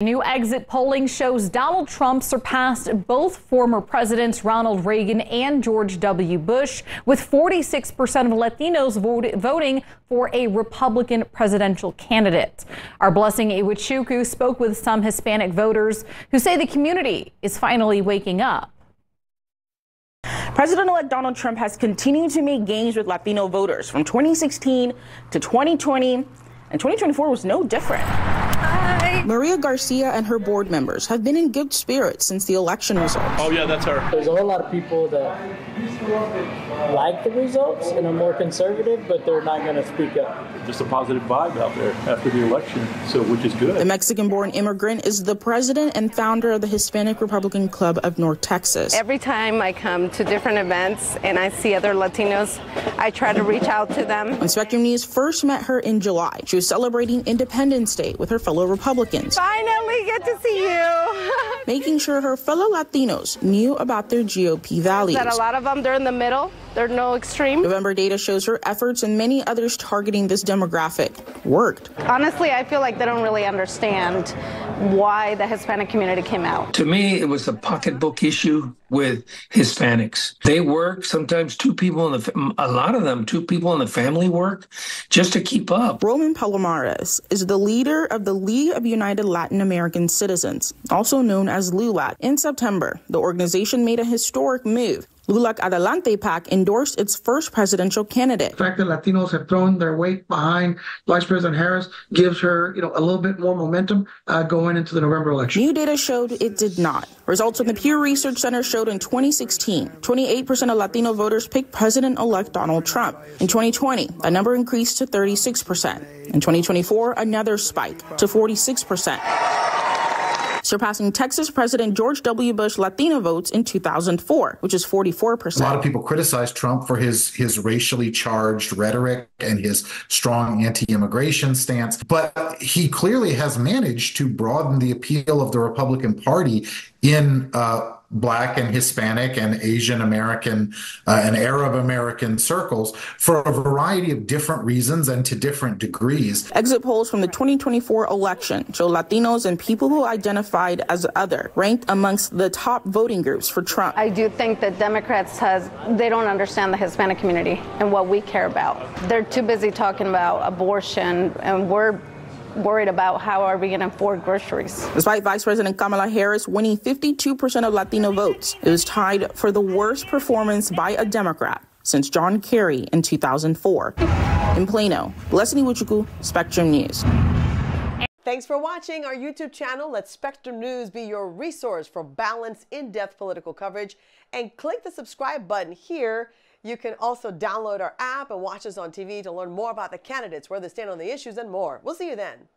New exit polling shows Donald Trump surpassed both former presidents Ronald Reagan and George W. Bush, with 46% of Latinos voting for a Republican presidential candidate. Our Blessing Iwuchukwu spoke with some Hispanic voters who say the community is finally waking up. President-elect Donald Trump has continued to make gains with Latino voters from 2016 to 2020, and 2024 was no different. Maria Garcia and her board members have been in good spirits since the election results. Oh yeah, that's her. There's a whole lot of people that like the results and are more conservative, but they're not going to speak up. Just a positive vibe out there after the election, so which is good. The Mexican-born immigrant is the president and founder of the Hispanic Republican Club of North Texas. Every time I come to different events and I see other Latinos, I try to reach out to them. When Spectrum News first met her in July, she was celebrating Independence Day with her fellow Republicans. Finally get to see you. Making sure her fellow Latinos knew about their GOP values. That a lot of them, they're in the middle. They're no extreme. November data shows her efforts and many others targeting this demographic worked. Honestly, I feel like they don't really understand why the Hispanic community came out. To me, it was a pocketbook issue with Hispanics. They work, sometimes two people a lot of them, two people in the family work just to keep up. Roman Palomares is the leader of the League of United Latin American Citizens, also known as LULAC. In September, the organization made a historic move. LULAC Adelante PAC endorsed its first presidential candidate. The fact that Latinos have thrown their weight behind Vice President Harris gives her, a little bit more momentum going into the November election. New data showed it did not. Results from the Pew Research Center showed in 2016, 28% of Latino voters picked President-elect Donald Trump. In 2020, that number increased to 36%. In 2024, another spike to 46%. Surpassing Texas President George W. Bush Latino votes in 2004, which is 44%. A lot of people criticize Trump for his racially charged rhetoric and his strong anti-immigration stance, but he clearly has managed to broaden the appeal of the Republican Party in Black and Hispanic and Asian American and Arab American circles for a variety of different reasons and to different degrees. Exit polls from the 2024 election show Latinos and people who identified as other ranked amongst the top voting groups for Trump. I do think that Democrats they don't understand the Hispanic community and what we care about. They're too busy talking about abortion, and we're worried about how are we going to afford groceries. Despite Vice President Kamala Harris winning 52% of Latino votes, it was tied for the worst performance by a Democrat since John Kerry in 2004. In Plano, Blessing Iwuchukwu, Spectrum News. Thanks for watching our YouTube channel. Let Spectrum News be your resource for balanced, in-depth political coverage. And click the subscribe button here. You can also download our app and watch us on TV to learn more about the candidates, where they stand on the issues, and more. We'll see you then.